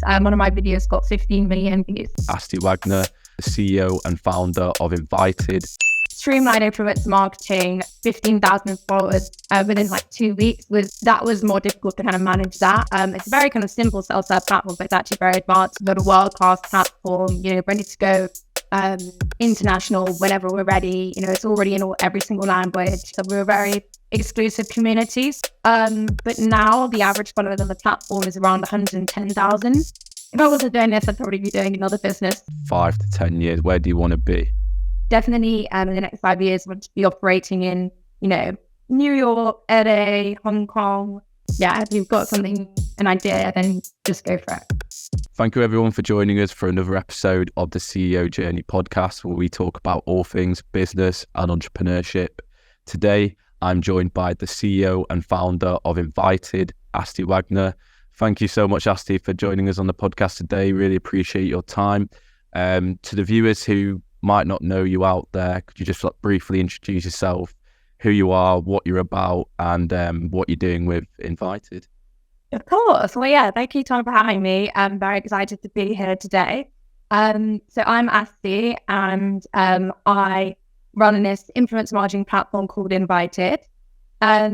one of my videos got 15 million views. Asti Wagner, the CEO and founder of Invyted. Streamlined influencer marketing, 15,000 followers within like 2 weeks. Was more difficult to kind of manage that. It's a very kind of simple self-serve platform, but it's actually very advanced. We've got a world-class platform, ready to go international whenever we're ready. It's already in every single language. So we're a very exclusive communities. But now the average followers on the platform is around 110,000. If I wasn't doing this, I'd probably be doing another business. 5 to 10 years, where do you want to be? Definitely in the next 5 years, I want to be operating in, New York, LA, Hong Kong. Yeah, if you've got an idea, then just go for it. Thank you everyone for joining us for another episode of the CEO Journey podcast, where we talk about all things business and entrepreneurship. Today, I'm joined by the CEO and founder of Invyted, Asti Wagner. Thank you so much, Asti, for joining us on the podcast today. Really appreciate your time. To the viewers who might not know you out there, could you just briefly introduce yourself, who you are, what you're about, and what you're doing with Invyted? Of course. Well, yeah, thank you, Tom, for having me. I'm very excited to be here today. So I'm Asti, and I run this influence marketing platform called Invyted. As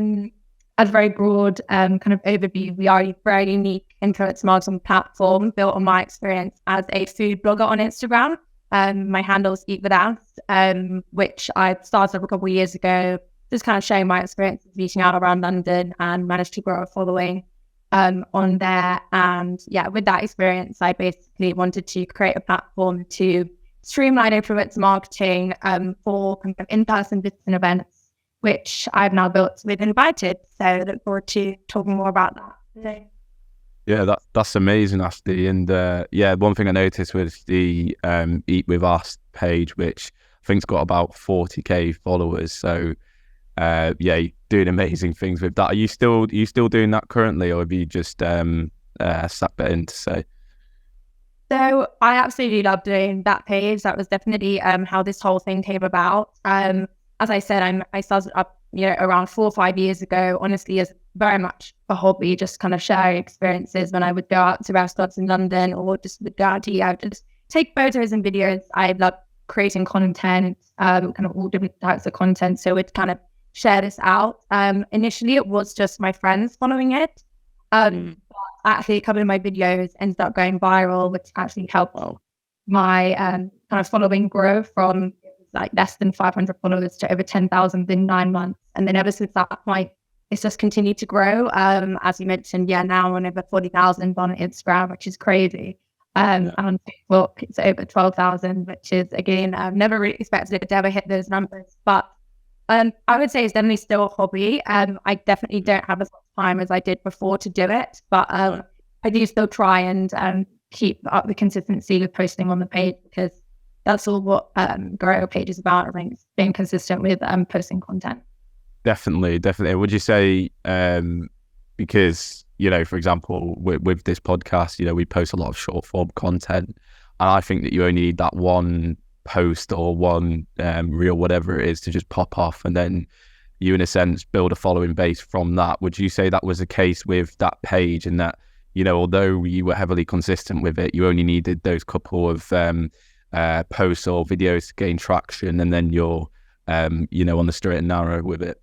a very broad kind of overview, we are a very unique influence marketing platform built on my experience as a food blogger on Instagram. My handle is Eatwithast, which I started a couple of years ago, just kind of sharing my experiences eating out around London, and managed to grow a following on there. And yeah, with that experience, I basically wanted to create a platform to streamline influence marketing for kind of in-person business and events, which I've now built with Invyted. So I look forward to talking more about that today. Yeah, that's amazing, Asti. And one thing I noticed was the Eatwithast page, which I think's got about 40k followers. So you're doing amazing things with that. Are you still doing that currently, or have you just sucked that in to say? So I absolutely love doing that page. That was definitely how this whole thing came about. As I said, I started up around 4 or 5 years ago, honestly, as very much a hobby, just kind of sharing experiences when I would go out to restaurants in London, or just would go out to eat. I would just take photos and videos. I love creating content, kind of all different types of content. So we'd kind of share this out. Initially, it was just my friends following it. Actually, a couple of my videos ended up going viral, which actually helped my kind of following grow from like less than 500 followers to over 10,000 in 9 months. And then ever since that point, it's just continued to grow. As you mentioned, now on over 40,000 on Instagram, which is crazy. And on Facebook, it's over 12,000, which is, again, I've never really expected it to ever hit those numbers. But I would say it's definitely still a hobby. I definitely don't have as much time as I did before to do it. But I do still try and keep up the consistency with posting on the page, because that's all what Grow Page is about. I think it's being consistent with posting content. Definitely. Would you say, because, for example, with this podcast, we post a lot of short form content, and I think that you only need that one post or one reel, whatever it is, to just pop off, and then you, in a sense, build a following base from that. Would you say that was the case with that page, and that, although you were heavily consistent with it, you only needed those couple of posts or videos to gain traction, and then you're on the straight and narrow with it?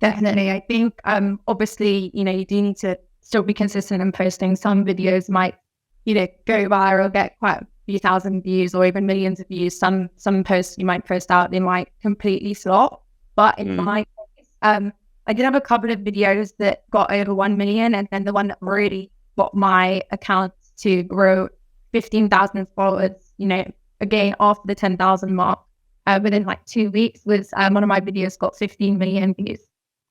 Definitely. I think obviously you do need to still be consistent in posting. Some videos might go viral, get quite a few thousand views or even millions of views. Some posts you might post out, they might completely flop. But in my case, I did have a couple of videos that got over 1 million, and then the one that really got my account to grow 15,000 followers, again, after the 10,000 mark, within like 2 weeks, was one of my videos got 15 million views.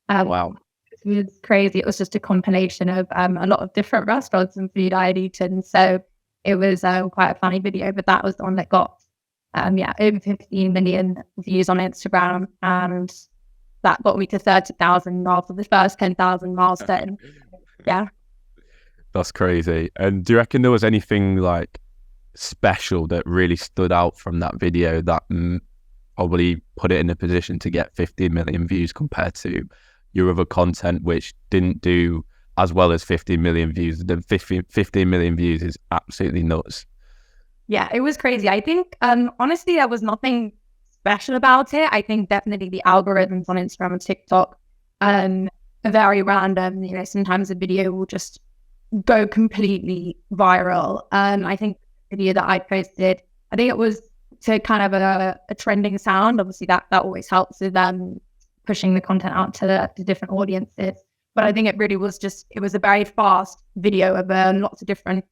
Wow. It was crazy. It was just a compilation of a lot of different restaurants and food I had eaten. So it was quite a funny video, but that was the one that got over 15 million views on Instagram, and that got me to 30,000 after the first 10,000 milestone. Yeah. That's crazy. And do you reckon there was anything like special that really stood out from that video that probably put it in a position to get 15 million views compared to your other content, which didn't do as well as 15 million views. The 15 million views is absolutely nuts. Yeah, it was crazy. I think, honestly, there was nothing special about it. I think definitely the algorithms on Instagram and TikTok are very random. You know, sometimes a video will just go completely viral. I think the video that I posted, I think it was to kind of a trending sound. Obviously, that always helps with pushing the content out to different audiences. But I think it really was it was a very fast video of lots of different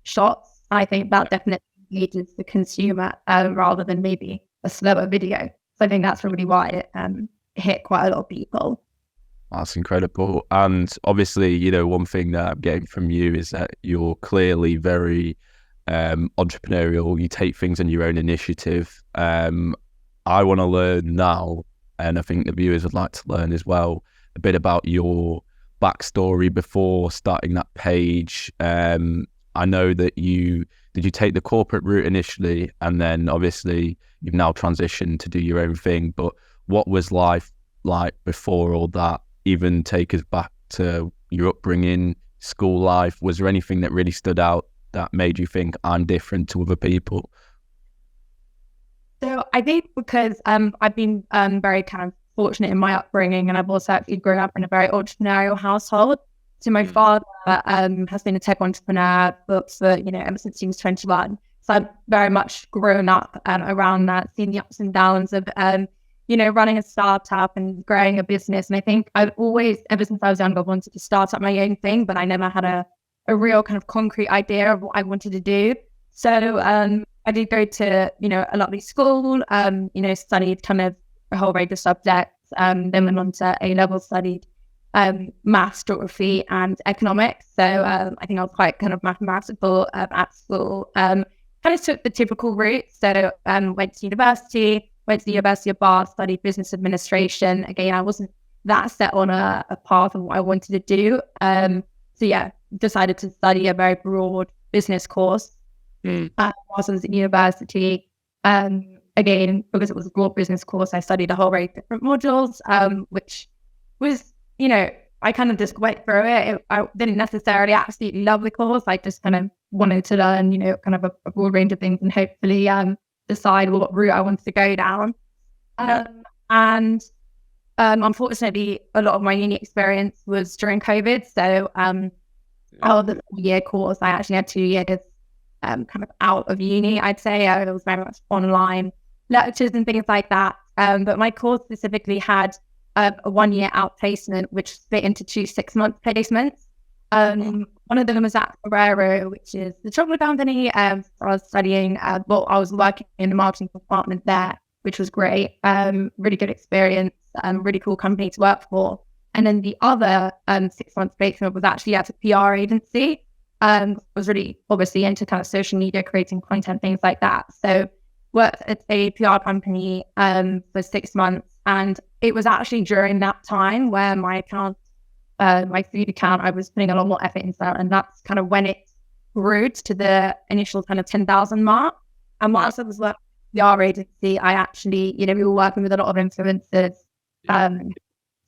shots. I think that definitely engages the consumer rather than maybe a slower video. So I think that's really why it hit quite a lot of people. That's incredible. And obviously, you know, one thing that I'm getting from you is that you're clearly very entrepreneurial. You take things on your own initiative. I want to learn now, and I think the viewers would like to learn as well, a bit about your backstory before starting that page. I know that you take the corporate route initially, and then obviously you've now transitioned to do your own thing. But what was life like before all that? Even take us back to your upbringing, school life. Was there anything that really stood out that made you think I'm different to other people? So I think because I've been very kind of fortunate in my upbringing, and I've also actually grown up in a very entrepreneurial household. So my father has been a tech entrepreneur for ever since he was 21. So I've very much grown up around that, seeing the ups and downs of running a startup and growing a business. And I think I've always, ever since I was younger, wanted to start up my own thing, but I never had a real kind of concrete idea of what I wanted to do. So I did go to a lovely school, studied kind of a whole range of subjects. Then went on to A-level, studied maths, geography, and economics. So I think I was quite kind of mathematical at school. Kind of took the typical route. So went to the University of Bath, studied business administration. Again, I wasn't that set on a path of what I wanted to do. So yeah, decided to study a very broad business course whilst I was at university. Again, because it was a broad business course, I studied a whole range of different modules, which was, I kind of just went through it. I didn't necessarily absolutely love the course. I just kind of wanted to learn, kind of a broad range of things and hopefully decide what route I wanted to go down. And unfortunately, a lot of my uni experience was during COVID. So out of the 4-year course, I actually had 2 years kind of out of uni, I'd say. It was very much online lectures and things like that. But my course specifically had a 1-year outplacement, which split into 2 6-month placements. One of them was at Ferrero, which is the chocolate company. I was studying, I was working in the marketing department there, which was great. Really good experience, really cool company to work for. And then the other 6-month placement was actually at a PR agency. Was really obviously into kind of social media, creating content, things like that. So worked at a PR company for 6 months. And it was actually during that time where my account, my food account, I was putting a lot more effort into that. And that's kind of when it grew to the initial kind of 10,000 mark. And whilst I was working at the PR agency, I actually, we were working with a lot of influencers,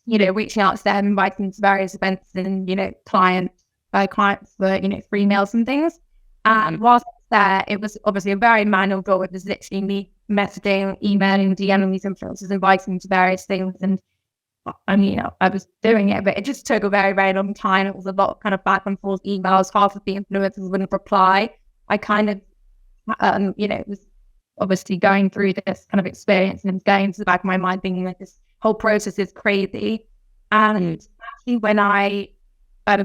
reaching out to them, inviting them to various events and, clients for, free meals and things. And whilst I was there, it was obviously a very manual job. It was literally me messaging, emailing, DMing these influencers, inviting them to various things. And I mean, I was doing it, but it just took a very, very long time. It was a lot of kind of back and forth emails. Half of the influencers wouldn't reply. I kind of, was obviously going through this kind of experience and going into the back of my mind thinking that this whole process is crazy. And actually when I,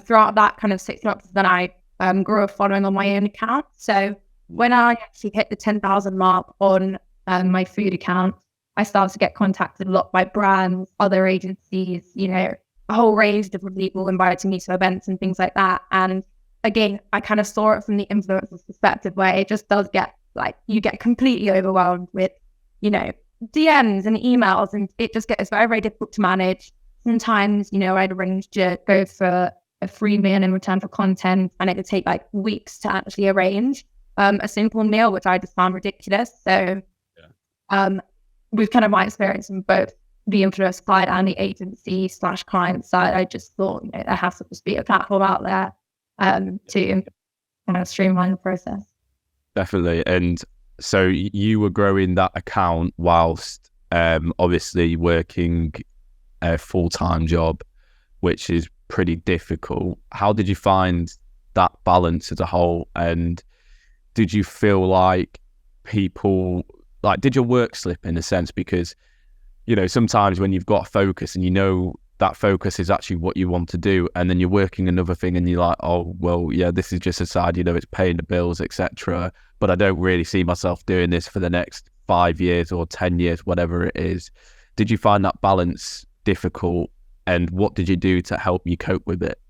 throughout that kind of 6 months, then I grew a following on my own account. So when I actually hit the 10,000 mark on my food account, I started to get contacted a lot by brands, other agencies, a whole range of different people inviting me to events and things like that. And again, I kind of saw it from the influencer's perspective where it just does get you get completely overwhelmed with, DMs and emails, and it just gets very, very difficult to manage. Sometimes, I'd arrange to go for a free meal in return for content, and it would take weeks to actually arrange a simple meal, which I just found ridiculous. So with kind of my experience in both the influencer side and the agency / client side, I just thought, you know, there has to just be a platform out there to kind of streamline the process. Definitely. And so you were growing that account whilst obviously working a full-time job, which is pretty difficult. How did you find that balance as a whole? And did you feel like people, like, did your work slip in a sense? Because, you know, sometimes when you've got a focus and you know that focus is actually what you want to do, and then you're working another thing and you're like, oh, well, yeah, this is just a side, you know, it's paying the bills, etc. But I don't really see myself doing this for the next 5 years or 10 years, whatever it is. Did you find that balance difficult? And what did you do to help you cope with it?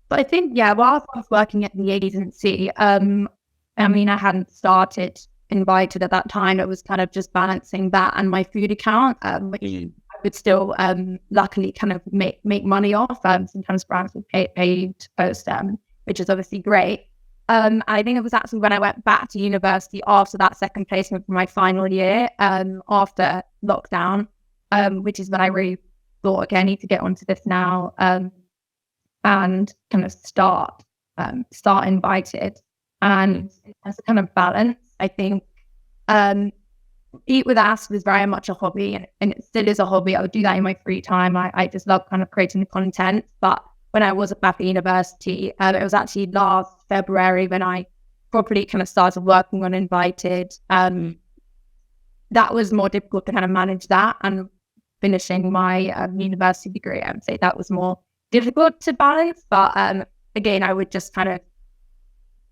But I think, yeah, while I was working at the agency, I mean, I hadn't started Invyted at that time. It was kind of just balancing that and my food account, which I would still luckily kind of make money off. Sometimes brands would pay to post them, which is obviously great. I think it was actually when I went back to university after that second placement for my final year, after lockdown, which is when I really thought, okay, I need to get onto this now, and kind of start Invyted. And as a kind of balance, I think Eatwithast was very much a hobby, and it still is a hobby. I would do that in my free time. I just love kind of creating the content. But when I was back at university, it was actually last February when I properly kind of started working on Invyted. That was more difficult to kind of manage that, and finishing my university degree, I would say that was more difficult to balance. But again, I would just kind of,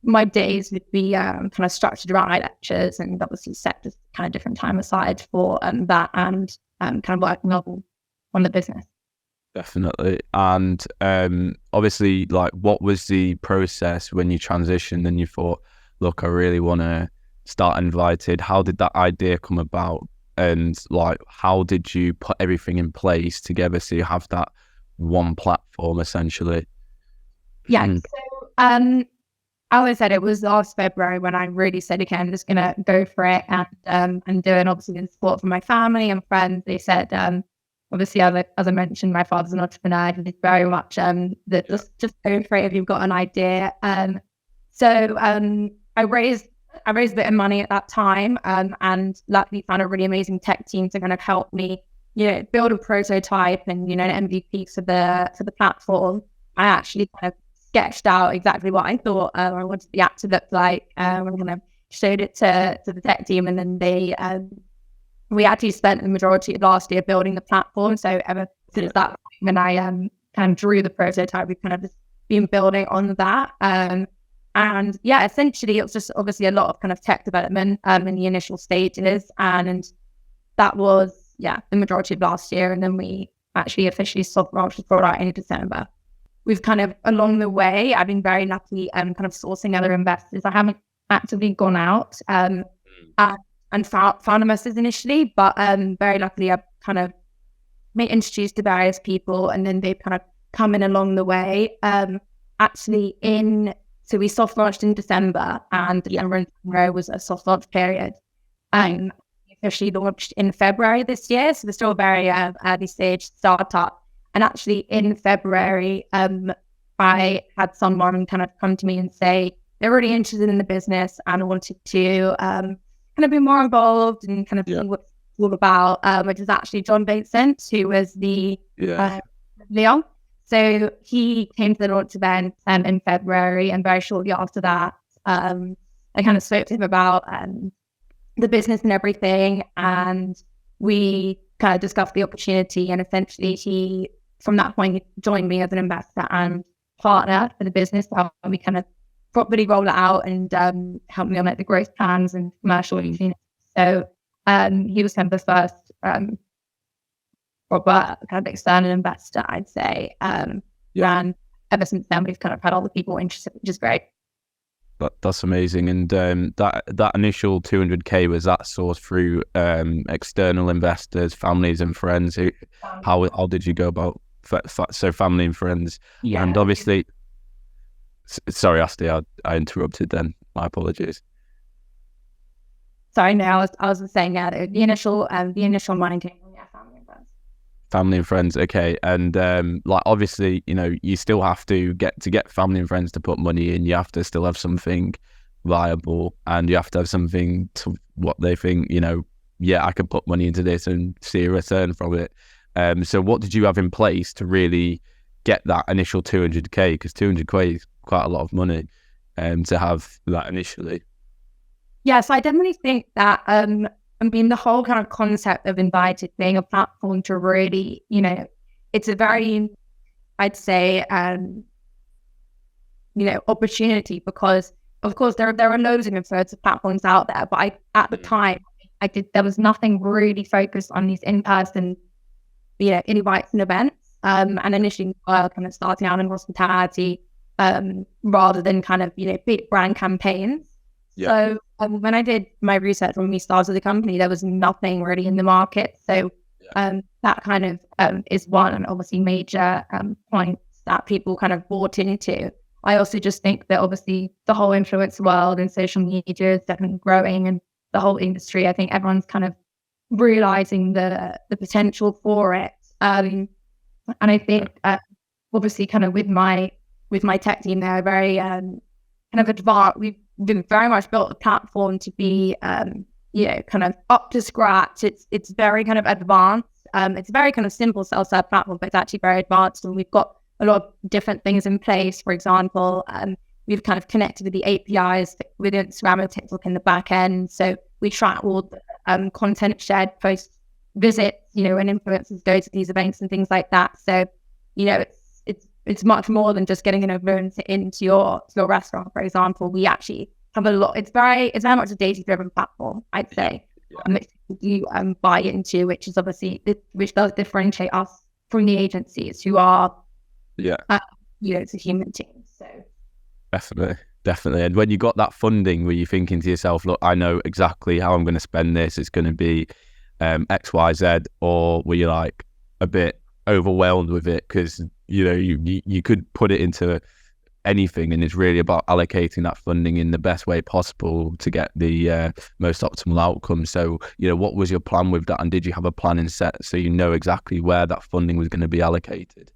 my days would be kind of structured around my lectures, and obviously set just kind of different time aside for that, and kind of working on the business. Definitely. And obviously, like, what was the process when you transitioned and you thought, look, I really want to start Invyted? How did that idea come about? And like, how did you put everything in place together so you have that one platform essentially? Yeah. So as I said, it was last February when I really said, okay, I'm just gonna go for it, and do it. Obviously, the support from my family and friends. They said, obviously, as I mentioned, my father's an entrepreneur, and he's very much that just go for it if you've got an idea. So I raised a bit of money at that time, and luckily found a really amazing tech team to kind of help me, you know, build a prototype and, you know, an MVP for the platform. I actually kind of sketched out exactly what I thought I wanted the app to look like. We kind of showed it to the tech team, and then we actually spent the majority of last year building the platform. So ever since that point, when I kind of drew the prototype, we've kind of just been building on that. And yeah, essentially, it was just obviously a lot of kind of tech development in the initial stages. And that was, yeah, the majority of last year. And then we actually officially soft launched the product in December. We've kind of, along the way, I've been very lucky kind of sourcing other investors. I haven't actively gone out and found investors initially, but very luckily I've kind of been introduced to various people, and then they've kind of come in along the way. So we soft launched in December, and December was a soft launch period. We officially launched in February this year, so we're still a very early stage startup. And actually in February, I had someone kind of come to me and say they're really interested in the business and wanted to kind of be more involved and kind of see what it's all about, which is actually John Vincent, who was the Leon. So he came to the launch event in February, and very shortly after that, I kind of spoke to him about the business and everything, and we kind of discussed the opportunity, and essentially from that point, he joined me as an investor and partner for the business, how we kind of properly roll it out and help me on like the growth plans and commercial units. So he was kind of the first proper kind of external investor, I'd say. And ever since then, we've kind of had all the people interested, which is great. That's amazing. And that initial 200k, was that sourced through external investors, families and friends? How did you go about so family and friends? And obviously, sorry, Asti, I interrupted then. My apologies. Sorry, no, I was saying the initial money came from family. Family and friends, okay. And like obviously, you know, you still have to get family and friends to put money in. You have to still have something viable, and you have to have something to what they think, you know, yeah, I can put money into this and see a return from it. So what did you have in place to really get that initial 200k? Because 200k is quite a lot of money to have that initially. Yes, I definitely think that I mean, the whole kind of concept of Invyted being a platform to really, you know, it's a very, I'd say, you know, opportunity, because of course there are loads of influencer platforms out there, but at the time there was nothing really focused on these in-person, you know, invites and events. And initially kind of starting out in hospitality, rather than kind of, you know, big brand campaigns. Yeah. So when I did my research when we started the company, there was nothing really in the market. So that kind of is one obviously major point that people kind of bought into. I also just think that obviously the whole influencer world and social media is definitely growing, and the whole industry, I think everyone's kind of realizing the potential for it. And I think obviously kind of with my tech team, they're very kind of advanced. We've very much built the platform to be, you know, kind of up to scratch. It's very kind of advanced. It's a very kind of simple self-serve platform, but it's actually very advanced. And we've got a lot of different things in place. For example, we've kind of connected with the APIs with Instagram and TikTok in the back end. So we track all the content shared post visits, you know, when influencers go to these events and things like that. So, you know, it's much more than just getting an influencer into your restaurant, for example. We actually have a lot. It's very much a data-driven platform, I'd say, which you buy into, which is obviously which does differentiate us from the agencies who are, you know, it's a human team. So definitely. And when you got that funding, were you thinking to yourself, look, I know exactly how I'm going to spend this. It's going to be X, Y, Z, or were you like a bit overwhelmed with it because, you know, you could put it into anything, and it's really about allocating that funding in the best way possible to get the most optimal outcome? So, you know, what was your plan with that, and did you have a plan in set so you know exactly where that funding was going to be allocated?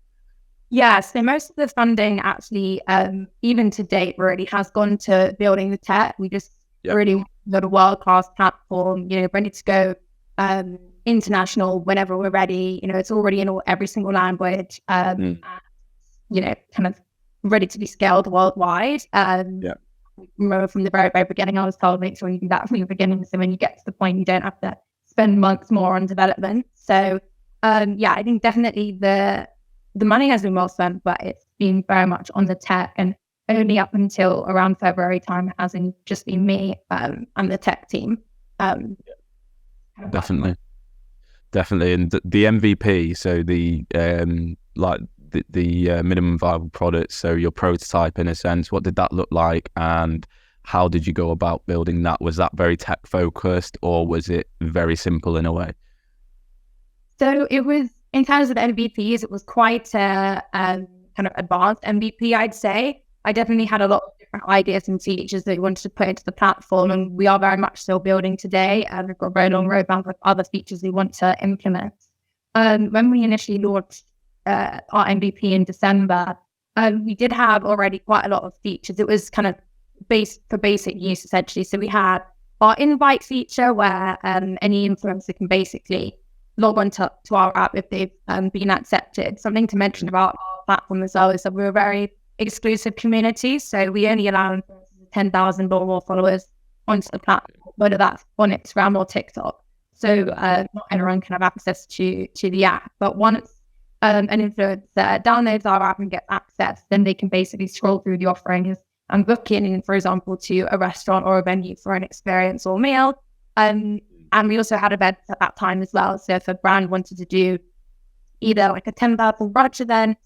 Yeah, so most of the funding actually, even to date, really has gone to building the tech. We just really got a world-class platform, you know, ready to go international whenever we're ready. You know, it's already in every single language, and, you know, kind of ready to be scaled worldwide. Remember from the very, very beginning, I was told, make sure you do that from the beginning, so when you get to the point, you don't have to spend months more on development. So, I think definitely the money has been well spent, but it's been very much on the tech, and only up until around February time, it hasn't just been me and the tech team. Definitely. And the MVP, so the minimum viable product, so your prototype in a sense, what did that look like, and how did you go about building that? Was that very tech focused, or was it very simple in a way? So it was, in terms of MVPs, it was quite a kind of advanced MVP, I'd say. I definitely had a lot of different ideas and features that we wanted to put into the platform, and we are very much still building today. We've got a very long roadmap of other features we want to implement. When we initially launched our MVP in December, we did have already quite a lot of features. It was kind of for basic use, essentially. So we had our invite feature where any influencer can basically log on to our app if they've been accepted. Something to mention about our platform as well is that we're a very exclusive community, so we only allow 10,000 or more followers onto the platform, whether that's on Instagram or TikTok. So not everyone can have access to the app, but once an influencer downloads our app and gets access, then they can basically scroll through the offerings and book in, for example, to a restaurant or a venue for an experience or meal. And we also had events at that time as well. So if a brand wanted to do either like a 10,000 brunch event,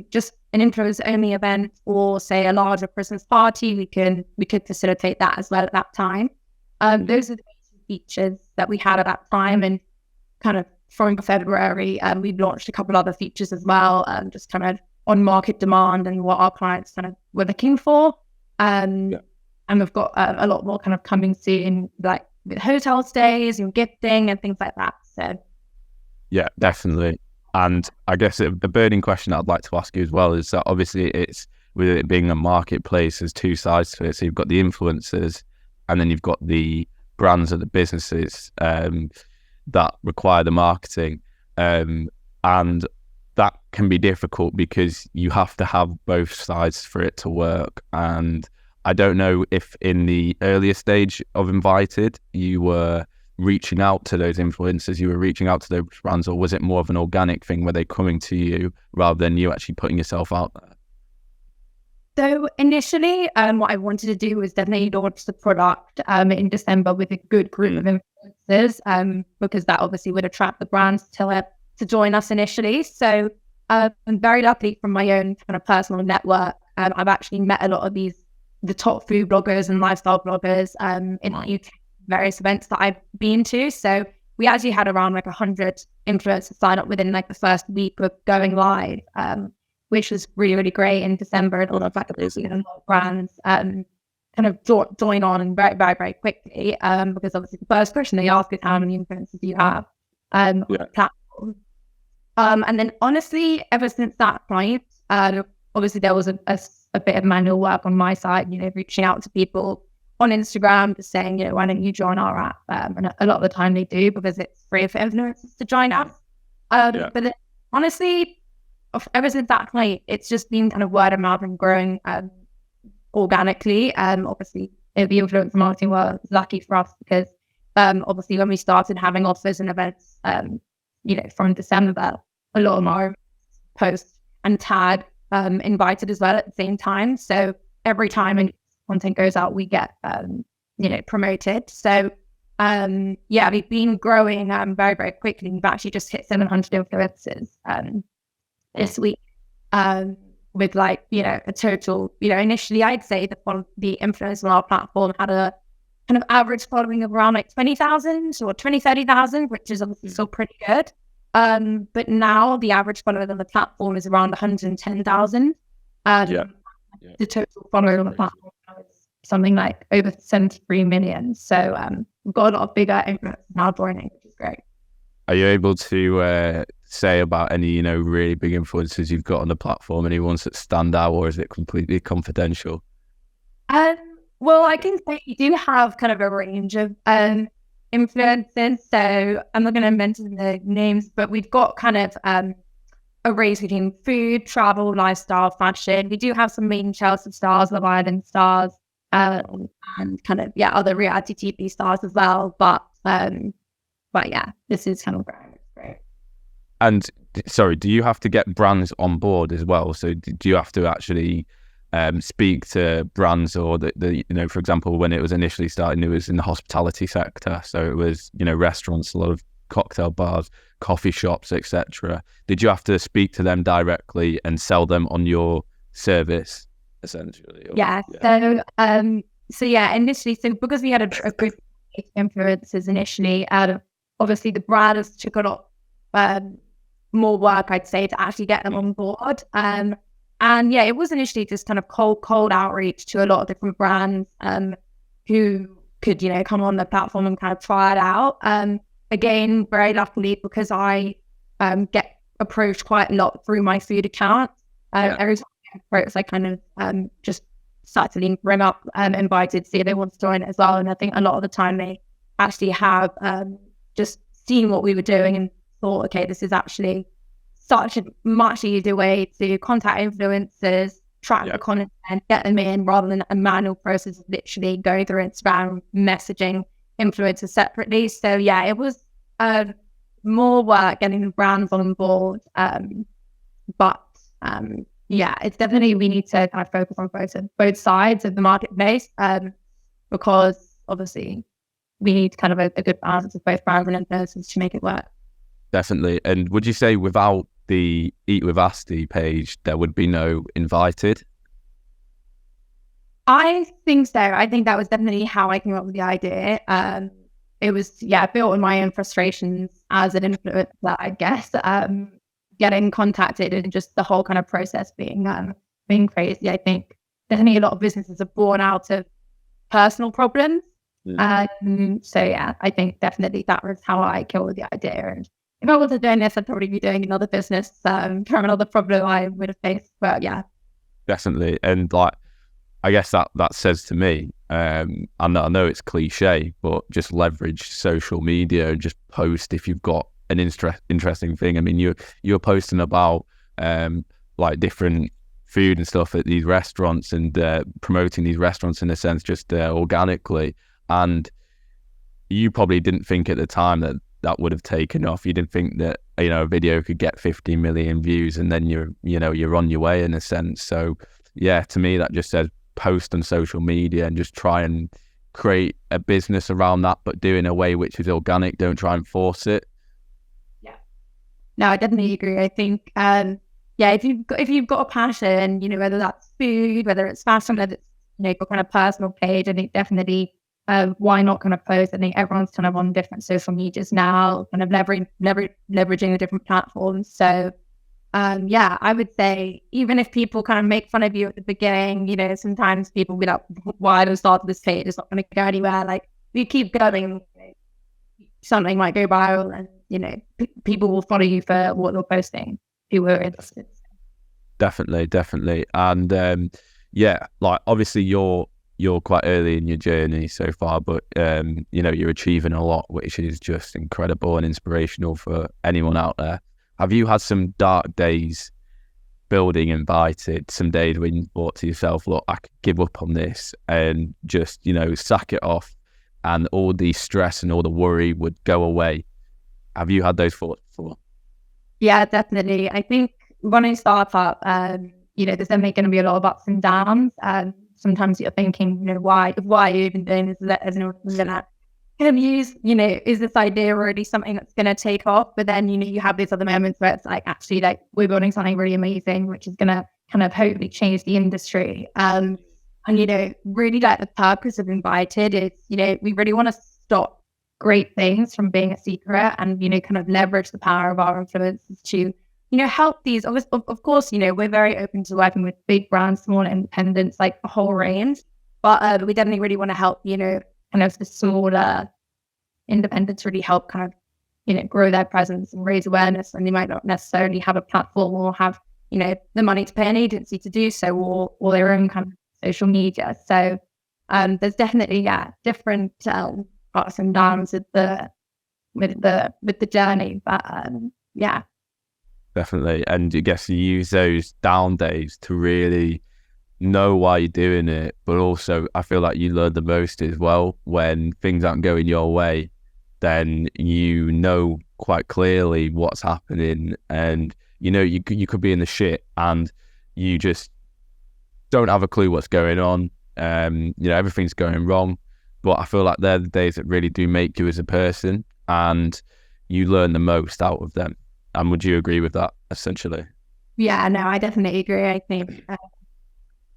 just an influencer only event, or say a larger Christmas party, we could facilitate that as well at that time. Those are the features that we had at that time, and kind of from February, we've launched a couple other features as well, just kind of on market demand and what our clients kind of were looking for. And we've got a lot more kind of coming soon, like with hotel stays and gifting and things like that. So Yeah, definitely. And I guess a burning question I'd like to ask you as well is that obviously it's, with it being a marketplace, there's two sides to it. So you've got the influencers and then you've got the brands or the businesses that require the marketing. And that can be difficult because you have to have both sides for it to work. And I don't know if in the earlier stage of Invyted, you were reaching out to those influencers, you were reaching out to those brands, or was it more of an organic thing where they're coming to you rather than you actually putting yourself out there? So initially, what I wanted to do was definitely launch the product in December with a good group of influencers, because that obviously would attract the brands to join us initially. So I'm very lucky from my own kind of personal network. I've actually met a lot of the top food bloggers and lifestyle bloggers in UK, various events that I've been to. So we actually had around like 100 influencers sign up within like the first week of going live, which was really, really great in December. And all of like the brands kind of join on very, very, very quickly, because obviously the first question they ask is how many influencers do you have on the platform. And then honestly, ever since that point, obviously there was a bit of manual work on my side, reaching out to people on Instagram, just saying, why don't you join our app? And a lot of the time they do, because it's free for influencers to join us. But then, honestly, ever since that point, it's just been kind of word of mouth and growing organically. Obviously, the influencer marketing world is lucky for us because obviously when we started having offers and events, from December, a lot of our posts and tag Invyted as well at the same time. So every time content goes out, we get promoted. So we've been growing very, very quickly. We've actually just hit 700 influencers this week, with a total, initially I'd say the influencers on our platform had a kind of average following of around like 20,000 or 30,000, which is obviously still pretty good. But now the average follower on the platform is around 110,000. The total follower on the platform is something like over 73 million. So we've got a lot of bigger influencers now joining, which is great. Are you able to say about any, really big influencers you've got on the platform, any ones that stand out, or is it completely confidential? Well, I can say we do have kind of a range of influencers. So I'm not going to mention the names, but we've got kind of a range between food, travel, lifestyle, fashion. We do have some main Chelsea stars, Love Island stars, and kind of other reality TV stars as well. But yeah, this is kind of great. And sorry, do you have to get brands on board as well? So do you have to actually speak to brands, or the for example, when it was initially starting, it was in the hospitality sector, so it was restaurants, a lot of cocktail bars, coffee shops, etc. Did you have to speak to them directly and sell them on your service essentially? So initially, so because we had a group of influencers initially, obviously the brands took a lot more work, I'd say, to actually get them on board. And it was initially just kind of cold outreach to a lot of different brands who could, come on the platform and kind of try it out. Again, very luckily, because I get approached quite a lot through my food account. Every time I get approached, I kind of just start to bring up Invyted, see if they want to join it as well. And I think a lot of the time they actually have just seen what we were doing and thought, okay, this is actually such a much easier way to contact influencers, track the content, and get them in, rather than a manual process of literally going through Instagram, messaging influencers separately. So it was more work getting the brands on board. But it's definitely, we need to kind of focus on both sides of the marketplace, because obviously we need kind of a good balance of both brands and influencers to make it work. Definitely. And would you say without the Eat with Asti page, there would be no Invyted? I think so. I think that was definitely how I came up with the idea. It was, built on my own frustrations as an influencer, I guess, getting contacted and just the whole kind of process being crazy. I think definitely a lot of businesses are born out of personal problems. I think definitely that was how I came up with the idea. And if I wasn't doing this, I'd probably be doing another business, from another problem I would have faced. But yeah. Definitely. And like, I guess that says to me, I know it's cliche, but just leverage social media and just post if you've got an interesting thing. I mean, you're posting about like different food and stuff at these restaurants and promoting these restaurants in a sense, just organically. And you probably didn't think at the time that would have taken off. You didn't think that, you know, a video could get 50 million views and then you're on your way in a sense. So yeah, to me, that just says post on social media and just try and create a business around that, but do it in a way which is organic. Don't try and force it. Yeah. No, I definitely agree. I think, yeah, if you've got a passion, you know, whether that's food, whether it's fashion, whether it's, you know, your kind of personal page, I think definitely, why not kind of post? I think everyone's kind of on different social medias now, kind of leveraging the different platforms. So, yeah, I would say even if people kind of make fun of you at the beginning, you know, sometimes people will be like, why the start of this page is not going to go anywhere. Like, we keep going, something might go viral and, you know, people will follow you for what you're posting who are interested. Definitely. And yeah, like obviously you're quite early in your journey so far, but you know, you're achieving a lot, which is just incredible and inspirational for anyone out there. Have you had some dark days building Invyted, some days when you thought to yourself, look, I could give up on this and just, you know, sack it off and all the stress and all the worry would go away? Have you had those thoughts before? Yeah, definitely. I think when I start up, you know, there's definitely going to be a lot of ups and downs. Sometimes you're thinking, you know, why are you even doing this? As an organizer, kind of use, you know, is this idea already something that's going to take off? But then, you know, you have these other moments where it's like, actually, like, we're building something really amazing, which is going to kind of hopefully change the industry. And, you know, really like the purpose of Invyted is, you know, we really want to stop great things from being a secret and, you know, kind of leverage the power of our influencers to, you know, help these. Of course, you know, we're very open to working with big brands, small independents, like a whole range. But we definitely really want to help, you know, kind of the smaller independents really help kind of, you know, grow their presence and raise awareness. And they might not necessarily have a platform or have, you know, the money to pay an agency to do so, or their own kind of social media. So there's definitely, yeah, different ups and downs with the journey. But yeah. Definitely. And I guess you use those down days to really know why you're doing it, but also I feel like you learn the most as well when things aren't going your way. Then you know quite clearly what's happening, and you know you could be in the shit and you just don't have a clue what's going on. You know, everything's going wrong, but I feel like they're the days that really do make you as a person, and you learn the most out of them. And would you agree with that, essentially? Yeah, no, I definitely agree. I think,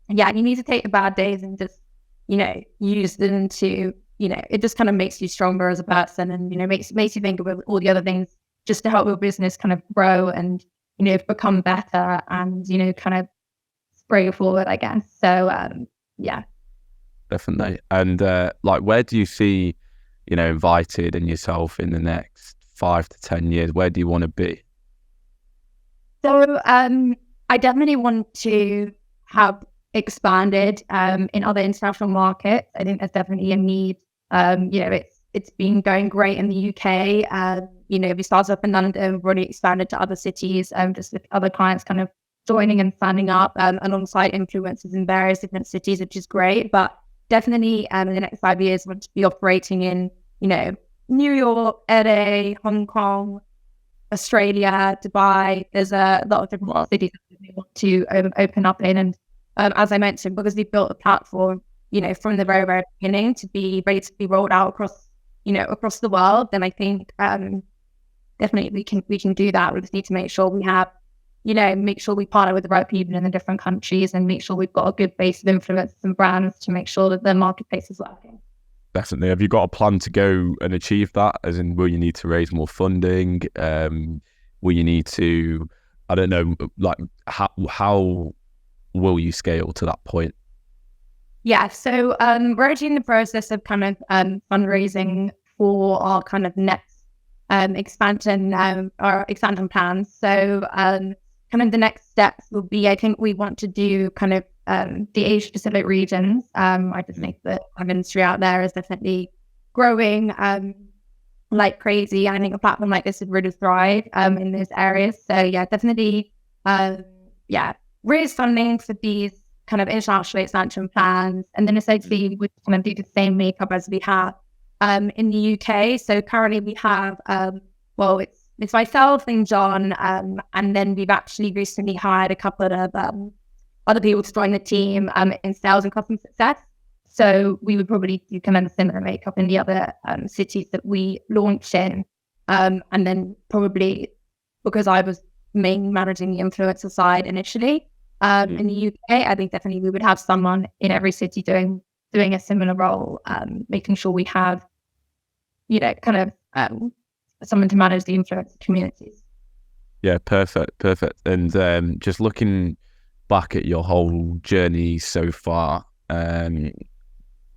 yeah, you need to take the bad days and just, you know, use them to, you know, it just kind of makes you stronger as a person, and, you know, makes you think about all the other things just to help your business kind of grow and, you know, become better and, you know, kind of spray forward, I guess. So, yeah. Definitely. And like, where do you see, you know, Invyted and yourself in the next 5 to 10 years? Where do you want to be? So I definitely want to have expanded in other international markets. I think there's definitely a need. You know, it's been going great in the UK. You know, we started up in London, we've already expanded to other cities, just with other clients kind of joining and signing up alongside influencers in various different cities, which is great. But definitely in the next 5 years, I want to be operating in, you know, New York, LA, Hong Kong, Australia, Dubai. There's a lot of different cities that we want to open up in. And as I mentioned, because we built a platform, you know, from the very, very beginning to be ready to be rolled out across, you know, across the world, then I think definitely we can do that. We just need to make sure we have, you know, make sure we partner with the right people in the different countries and make sure we've got a good base of influence and brands to make sure that the marketplace is working. Definitely. Have you got a plan to go and achieve that? As in, will you need to raise more funding? Will you need to, I don't know, like how will you scale to that point? Yeah, so we're actually in the process of kind of fundraising for our kind of next expansion or expansion plans. So kind of the next steps will be, I think we want to do kind of the Asia Pacific regions. I just think that our industry out there is definitely growing like crazy. I think a platform like this would really thrive in those areas. So yeah, definitely raise funding for these kind of international expansion plans, and then essentially we kind of do the same makeup as we have in the UK. So currently we have it's myself and John, and then we've actually recently hired a couple of other people to join the team in sales and customer success. So we would probably do kind of a similar makeup in the other cities that we launch in. And then probably, because I was mainly managing the influencer side initially in the UK, I think definitely we would have someone in every city doing a similar role, making sure we have, kind of someone to manage the influencer communities. Yeah, perfect. And just looking back at your whole journey so far,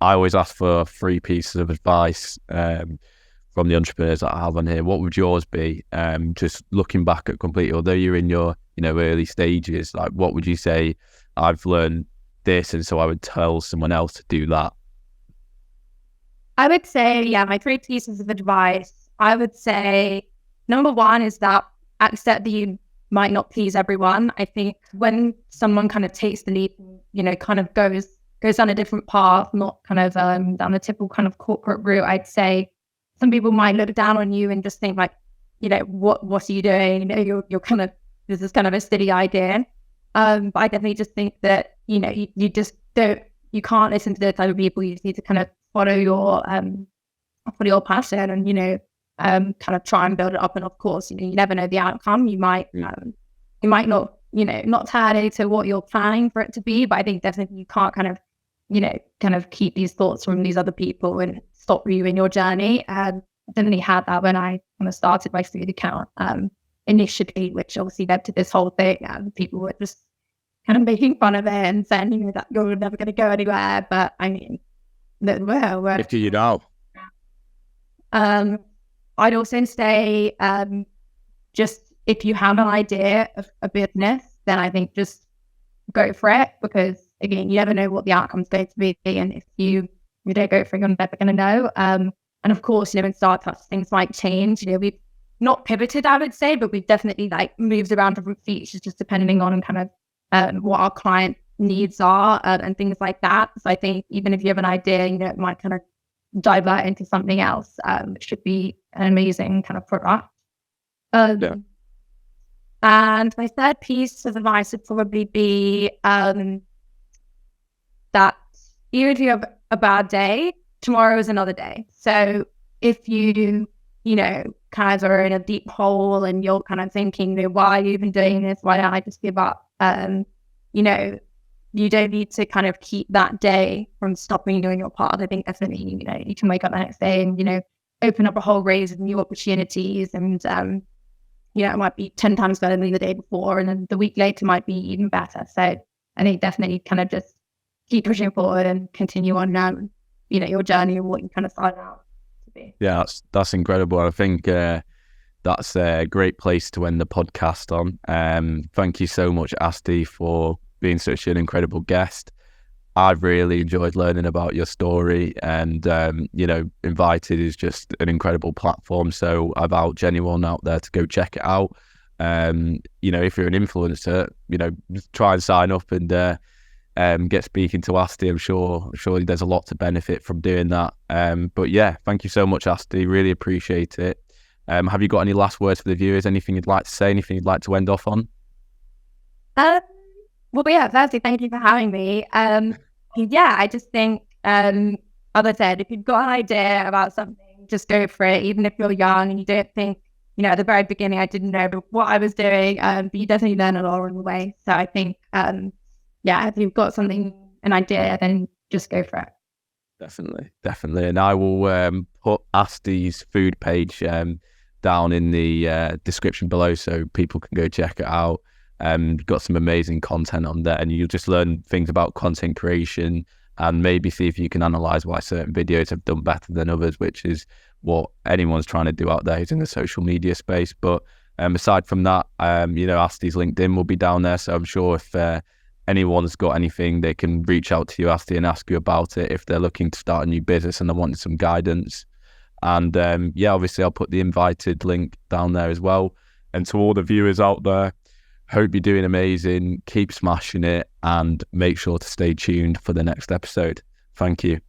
I always ask for 3 pieces of advice from the entrepreneurs that I have on here. What would yours be? Just looking back at completely, although you're in your early stages, like what would you say? I've learned this, and so I would tell someone else to do that. I would say, my 3 pieces of advice. I would say number 1 is that accept that you might not please everyone. I think when someone kind of takes the leap, kind of goes down a different path, not kind of down the typical kind of corporate route, I'd say some people might look down on you and just think like, what are you doing? You're kind of, this is kind of a silly idea. But I definitely just think that, you just you can't listen to those type of people. You just need to kind of follow your passion and, kind of try and build it up. And of course, you never know the outcome. You might not, not turn into what you're planning for it to be, but I think definitely you can't kind of keep these thoughts from these other people and stop you in your journey. I definitely had that when I kind of started my food account initially, which obviously led to this whole thing. People were just kind of making fun of it and saying, that you're never going to go anywhere. But I mean, If you know. I'd also say, just if you have an idea of a business, then I think just go for it, because again, you never know what the outcome's going to be, and if you don't go for it, you're never going to know. And of course, in startups, things might change. We've not pivoted, I would say, but we've definitely moved around different features, just depending on kind of what our client needs are and things like that. So I think even if you have an idea, it might kind of divert into something else. It should be an amazing kind of product. And my 3rd piece of advice would probably be that even if you have a bad day, tomorrow is another day. So if you, kind of are in a deep hole and you're kind of thinking, why are you even doing this? Why don't I just give up? You don't need to kind of keep that day from stopping doing your part. I think definitely, you can wake up the next day and, open up a whole range of new opportunities, and, it might be 10 times better than the day before, and then the week later might be even better. So I think definitely kind of just keep pushing forward and continue on, your journey and what you kind of started out to be. Yeah, that's incredible. I think that's a great place to end the podcast on. Thank you so much, Asti, for being such an incredible guest. I've really enjoyed learning about your story, and Invyted is just an incredible platform. So I vouch anyone out there to go check it out. If you're an influencer, try and sign up and get speaking to Asti. I'm surely there's a lot to benefit from doing that. But yeah, thank you so much, Asti. Really appreciate it. Have you got any last words for the viewers? Anything you'd like to say? Anything you'd like to end off on? Well, yeah, firstly, thank you for having me. I just think, as I said, if you've got an idea about something, just go for it. Even if you're young and you don't think, at the very beginning, I didn't know what I was doing, but you definitely learn a lot along the way. So I think, if you've got an idea, then just go for it. Definitely. And I will put Asti's food page down in the description below so people can go check it out. Got some amazing content on there, and you'll just learn things about content creation and maybe see if you can analyze why certain videos have done better than others, which is what anyone's trying to do out there who's in the social media space. But aside from that, Asti's LinkedIn will be down there. So I'm sure if anyone's got anything, they can reach out to you, Asti, and ask you about it if they're looking to start a new business and they're wanting some guidance. And obviously I'll put the Invyted link down there as well. And to all the viewers out there, hope you're doing amazing. Keep smashing it and make sure to stay tuned for the next episode. Thank you.